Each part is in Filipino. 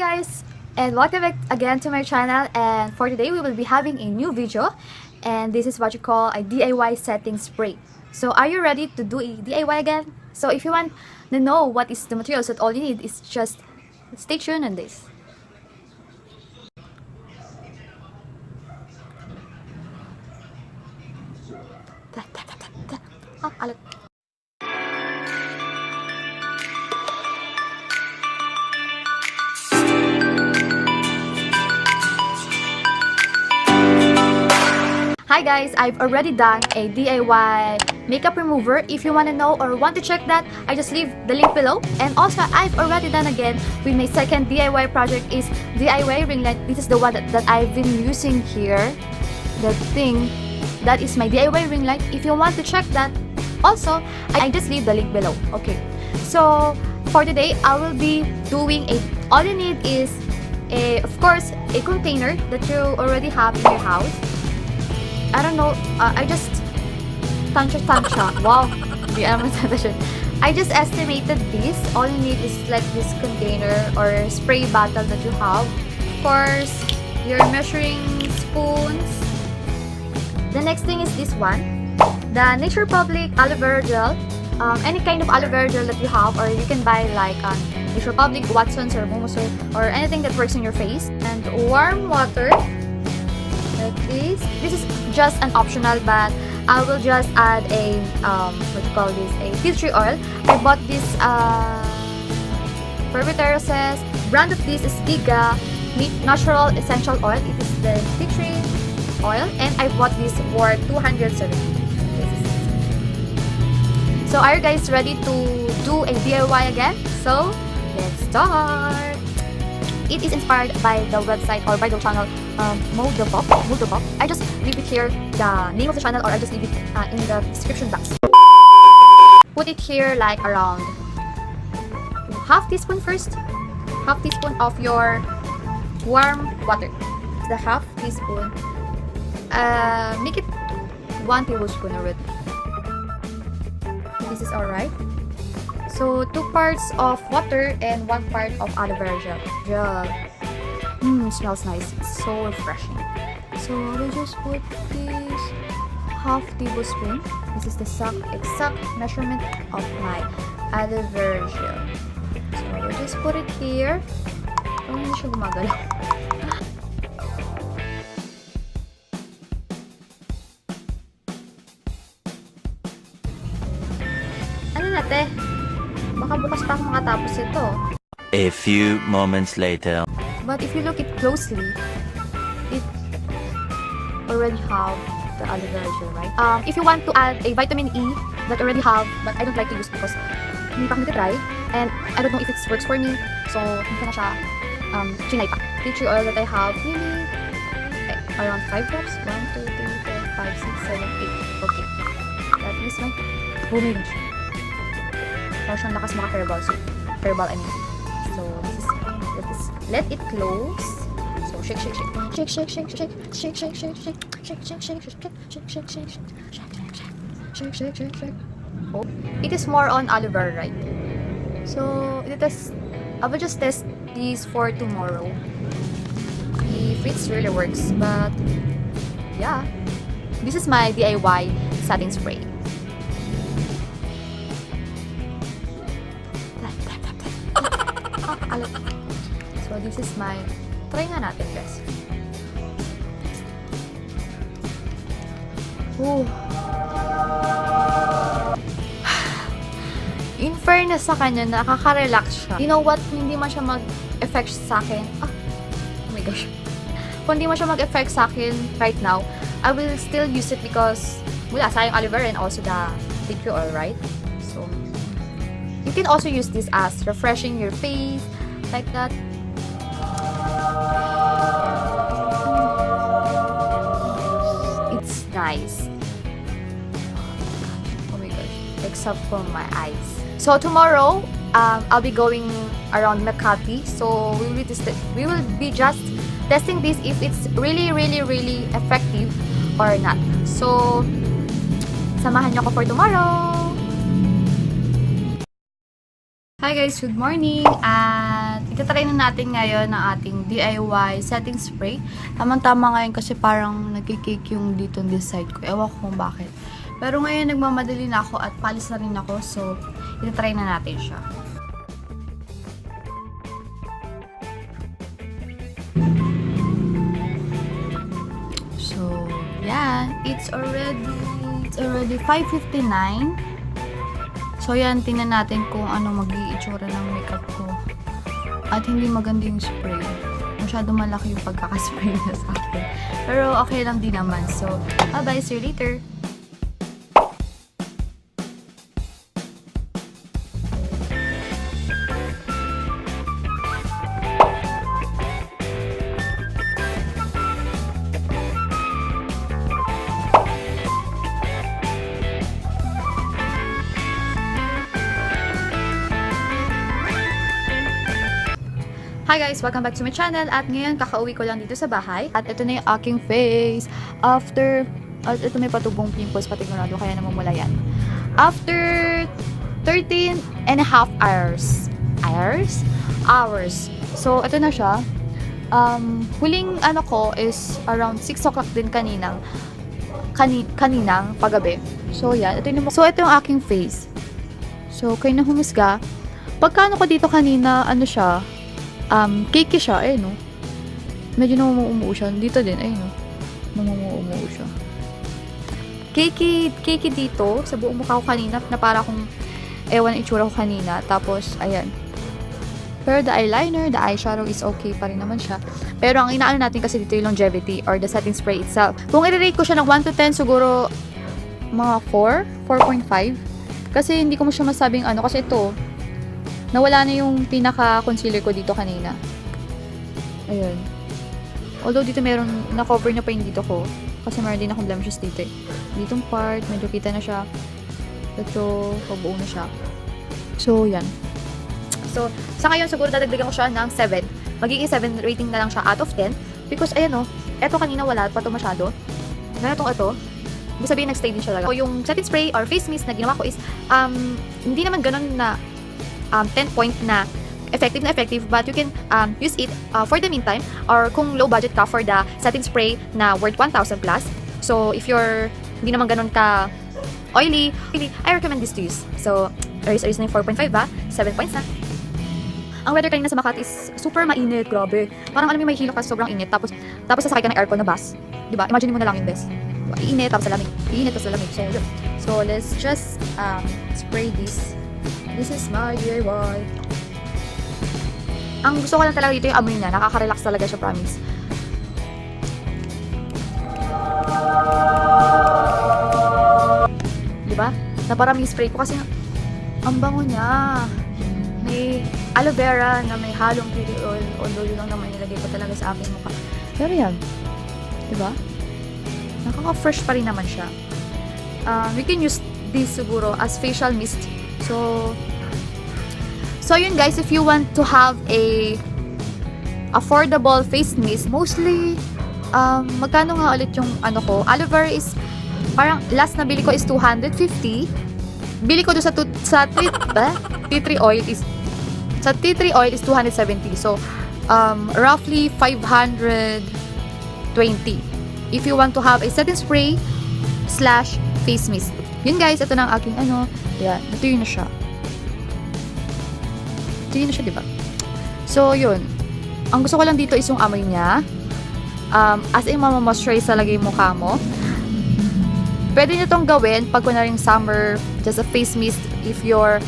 guys, and welcome back again to my channel. And for today we will be having a new video, and this is what you call a DIY setting spray. So are you ready to do a DIY again? So if you want to know what is the materials, that all you need is just stay tuned on this. Alat. Hi guys, I've already done a DIY makeup remover. If you want to know or want to check that, I just leave the link below. And also, I've already done again with my second DIY project is DIY ring light. This is the one that I've been using here. The thing, that is my DIY ring light. If you want to check that, also, I just leave the link below. Okay, so for today, I will be doing all you need is, of course, a container that you already have in your house. I don't know, I just tansha. Wow, I just estimated this. All you need is like this container or spray bottle that you have. Of course, your measuring spoons. The next thing is this one, the Nature Republic aloe vera gel. Any kind of aloe vera gel that you have, or you can buy like Nature Republic, Watson's, or Momosol, or anything that works in your face. And warm water. Like this. This is just an optional, but I will just add a what you call this, a tea tree oil. I bought this Perviteroses. Brand of this is Giga Natural Essential Oil. It is the tea tree oil, and I bought this for 270. So are you guys ready to do a DIY again? So let's start. It is inspired by the website or by the channel Mode the Pop. I just leave it here, the name of the channel, or I just leave it in the description box. Put it here like around half teaspoon first. Half teaspoon of your warm water. The half teaspoon. Make it 1 tablespoon already. This is alright. So 2 parts of water and 1 part of aloe vera gel. Smells nice. It's so refreshing. So we'll just put this half tablespoon. This is the exact measurement of my aloe vera gel. So we'll just put it here. Oh, hindi siya gumagalaw. Ano natin? Baka bukas pa ako makatapos ito. A few moments later. But if you look it closely, it already have the aloe vera gel, right? If you want to add a vitamin E that already have, but I don't like to use because hindi pa ako try, and I don't know if it works for me, so hindi ko na siya chinay pa. Tea tree oil that I have, maybe around 5 drops. 1, 2, 3, 4, 5, 6, 7, 8. Okay. That is my... Oh my gosh. Parang siyang lakas mga herbal. So, herbal, I mean. So, this is... Let it close. So, shake. Oh, it is more on aloe vera, right? So, I will just test these for tomorrow. If it really works. But, yeah. This is my DIY setting spray. So this is my, try nga natin guys. Oh. In fairness sa kanya, nakaka-relax siya. You know what? Hindi man siya mag-effect sa akin. Oh my gosh. Kung hindi man siya mag-effect sa akin right now, I will still use it because wala, sayang aloe vera and also the tea tree oil, right? So, you can also use this as refreshing your face, like that. It's nice. Oh my gosh. Except for my eyes. So tomorrow, I'll be going around Makati. So we will be just testing this if it's really effective or not. So samahan niyo ako for tomorrow. Hi guys, good morning. At Itatry na natin ngayon ang ating DIY setting spray. Tamang-tama ngayon kasi parang nagkikake yung dito on this side ko. Ewan ko kung bakit. Pero ngayon nagmamadali na ako at palis na rin ako. So, itatry na natin siya. So, yan. It's already 5:59. So, yan. Tingnan natin kung ano mag-iitsura ng makeup ko. At hindi maganda yung spray. Masyado malaki yung pagkakaspray na sa akin. Pero okay lang din naman. So, bye-bye. See you later. Hi guys! Welcome back to my channel. At ngayon, kakauwi ko lang dito sa bahay. At ito na yung aking face. Ito may patubong pimples, patigurado, kaya namumula yan. After 13 and a half hours. So, ito na siya. Huling ano ko is around 6 o'clock din kaninang paggabi. So, yan. Ito yung aking face. So, kayo na humusga. Pagkano ko dito kanina, ano siya, cakey siya, no? Medyo namumuo siya. Dito din, no? Namumuo siya. Cakey dito, sa buong mukha ko kanina, na para kung ewan ang itsura ko kanina. Tapos, ayan. Pero the eyeliner, the eyeshadow is okay pa rin naman siya. Pero ang inaano natin kasi dito yung longevity or the setting spray itself. Kung i-rate ko siya ng 1 to 10, siguro mga 4.5. Kasi hindi ko mo siya masabing ano, kasi ito, nawala na yung pinaka-concealer ko dito kanina. Ayun. Although dito meron, na-cover na pa yung dito ko. Kasi meron din akong blemishes dito. Ditong part, medyo kita na siya. Ito, pabuo na siya. So, yan. So, sa ngayon, siguro dadagdagan ko siya ng 7. Magiging 7 rating na lang siya out of 10. Because, ayan eto kanina wala pa ito masyado. Ganitong ito. Ibig sabihin, nag-stay din siya talaga. So, yung setting spray or face mist na ginawa ko is, hindi naman ganun na 10 point na effective, but you can use it for the meantime, or kung low budget ka for the setting spray na worth 1,000 plus. So, if you're hindi naman ganun ka oily, I recommend this to use. So, ayos na yung 4.5 ba? 7 points na. Ang weather kanina sa Makati is super mainit, grabe. Parang alam mo may hilo ka, sobrang init. Tapos sasakay ka ng aircon na bus. Diba? Imagine mo na lang yung best. Diba? Iinit, tapos salamig. Iinit, tapos salamig. So, yun. So, let's just spray this. This is my DIY. Ang gusto ko lang talaga dito yung amoy niya. Nakaka-relax talaga siya, promise. Diba? Naparami spray ko kasi ang bango niya. May aloe vera na may halong beauty oil. Although yun lang naman nilagay ko talaga sa aking mukha. Pero yan. Diba? Nakaka-fresh pa rin naman siya. We can use this siguro as facial mist. So yun guys, if you want to have a affordable face mist, mostly magkano nga ulit yung ano ko? Aloe vera is parang last na bili ko is 250. Bili ko doon sa tea tree oil is 270. So roughly 520 if you want to have a setting spray / face mist. Yun guys, ito na ang aking ano. Yan, ito yun na siya. Diba? So, yun. Ang gusto ko lang dito is yung amoy niya. As in, mamamoisturize talaga yung mukha mo. Pwede nyo itong gawin pag kunaring summer, just a face mist. If you're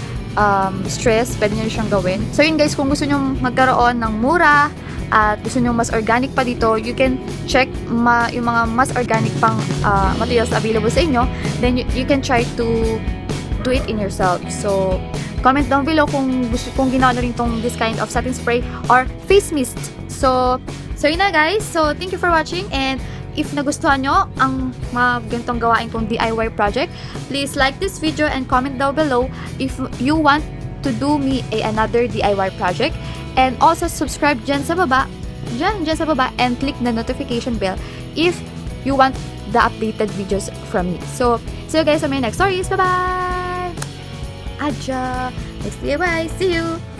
stressed, pwede nyo siyang gawin. So, yun guys, kung gusto nyo magkaroon ng mura at gusto nyo mas organic pa dito, you can check yung mga mas organic pang materials available sa inyo. Then, you can try to do it in yourself. So, comment down below kung ginawa na rin this kind of setting spray or face mist. So yun na guys. So, thank you for watching, and if nagustuhan nyo ang mga ganitong gawain kong DIY project, please like this video and comment down below if you want to do me another DIY project. And also, subscribe dyan sa baba, and click the notification bell if you want the updated videos from me. So, see you guys on my next stories. Bye-bye! Adja! Next DIY! See you!